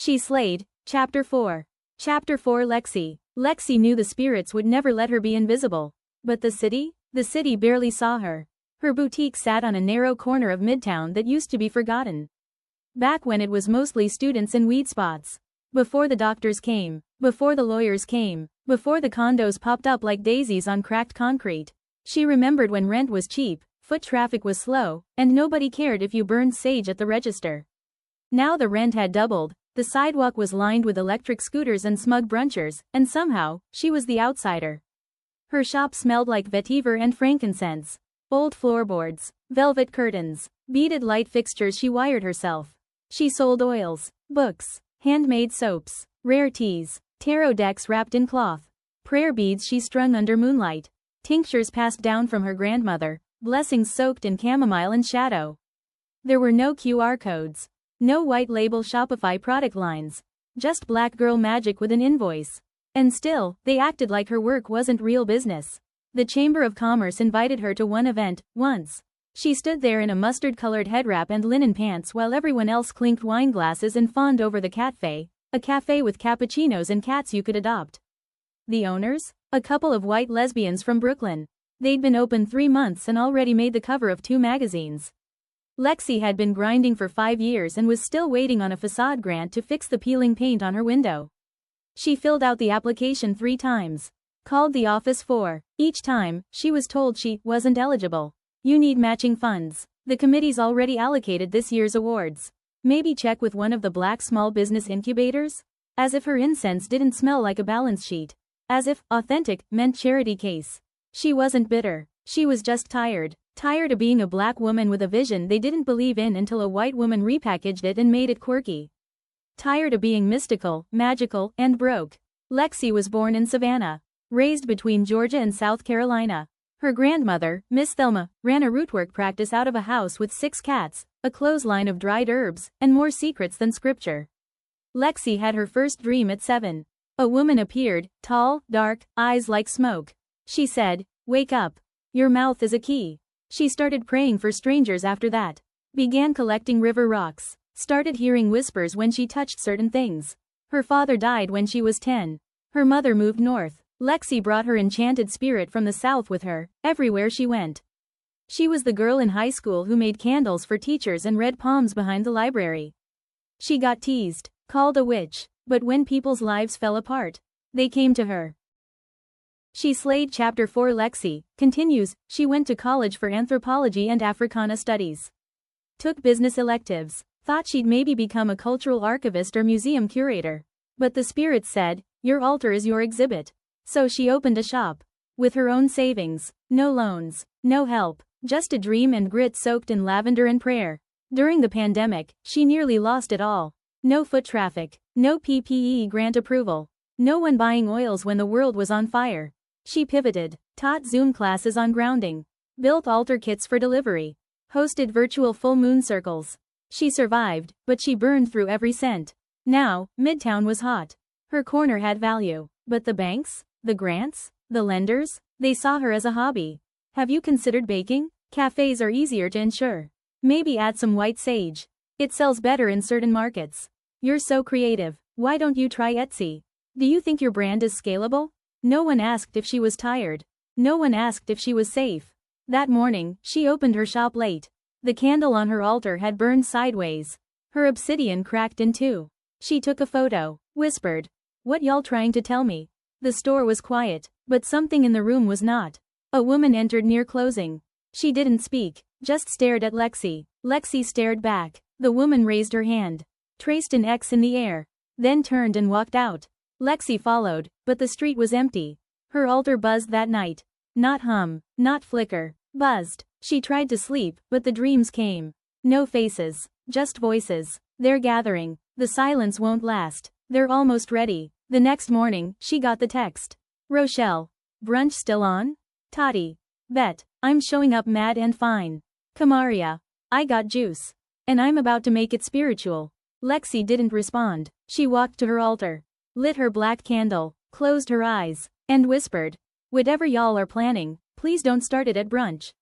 She slayed. Chapter 4. Chapter 4 Lexi. Lexi knew the spirits would never let her be invisible. But the city? The city barely saw her. Her boutique sat on a narrow corner of Midtown that used to be forgotten. Back when it was mostly students and weed spots. Before the doctors came. Before the lawyers came. Before the condos popped up like daisies on cracked concrete. She remembered when rent was cheap, foot traffic was slow, and nobody cared if you burned sage at the register. Now the rent had doubled, the sidewalk was lined with electric scooters and smug brunchers, and somehow, she was the outsider. Her shop smelled like vetiver and frankincense. Old floorboards, velvet curtains, beaded light fixtures she wired herself. She sold oils, books, handmade soaps, rare teas, tarot decks wrapped in cloth, prayer beads she strung under moonlight, tinctures passed down from her grandmother, blessings soaked in chamomile and shadow. There were no QR codes. No white label Shopify product lines. Just black girl magic with an invoice. And still, they acted like her work wasn't real business. The Chamber of Commerce invited her to one event, once. She stood there in a mustard-colored headwrap and linen pants while everyone else clinked wine glasses and fawned over the cafe, a cafe with cappuccinos and cats you could adopt. The owners? A couple of white lesbians from Brooklyn. They'd been open 3 months and already made the cover of 2 magazines. Lexi had been grinding for 5 years and was still waiting on a facade grant to fix the peeling paint on her window. She filled out the application 3 times. Called the office 4. Each time, she was told she wasn't eligible. You need matching funds. The committee's already allocated this year's awards. Maybe check with one of the black small business incubators? As if her incense didn't smell like a balance sheet. As if authentic meant charity case. She wasn't bitter. She was just tired. Tired of being a black woman with a vision they didn't believe in until a white woman repackaged it and made it quirky. Tired of being mystical, magical, and broke. Lexi was born in Savannah. Raised between Georgia and South Carolina. Her grandmother, Miss Thelma, ran a rootwork practice out of a house with 6 cats, a clothesline of dried herbs, and more secrets than scripture. Lexi had her first dream at 7. A woman appeared, tall, dark, eyes like smoke. She said, "Wake up. Your mouth is a key." She started praying for strangers after that. Began collecting river rocks. Started hearing whispers when she touched certain things. Her father died when she was 10. Her mother moved north. Lexi brought her enchanted spirit from the south with her, everywhere she went. She was the girl in high school who made candles for teachers and read palms behind the library. She got teased, called a witch, but when people's lives fell apart, they came to her. She slayed. Chapter 4 Lexi continues. She went to college for anthropology and Africana studies. Took business electives. Thought she'd maybe become a cultural archivist or museum curator. But the spirits said, your altar is your exhibit. So she opened a shop. With her own savings. No loans. No help. Just a dream and grit soaked in lavender and prayer. During the pandemic, she nearly lost it all. No foot traffic. No PPE grant approval. No one buying oils when the world was on fire. She pivoted, taught Zoom classes on grounding, built altar kits for delivery, hosted virtual full moon circles. She survived, but she burned through every cent. Now, Midtown was hot. Her corner had value. But the banks? The grants? The lenders? They saw her as a hobby. Have you considered baking? Cafes are easier to insure. Maybe add some white sage. It sells better in certain markets. You're so creative. Why don't you try Etsy? Do you think your brand is scalable? No one asked if she was tired. No one asked if she was safe. That morning, she opened her shop late. The candle on her altar had burned sideways. Her obsidian cracked in 2. She took a photo, whispered, "What y'all trying to tell me?" The store was quiet, but something in the room was not. A woman entered near closing. She didn't speak, just stared at Lexi. Lexi stared back. The woman raised her hand, traced an X in the air, then turned and walked out. Lexi followed, but the street was empty. Her altar buzzed that night. Not hum, not flicker. Buzzed. She tried to sleep, but the dreams came. No faces, just voices. They're gathering. The silence won't last. They're almost ready. The next morning, she got the text. Rochelle. Brunch still on? Tati. Bet. I'm showing up mad and fine. Kamaria. I got juice. And I'm about to make it spiritual. Lexi didn't respond. She walked to her altar, lit her black candle, closed her eyes, and whispered, "Whatever y'all are planning, please don't start it at brunch."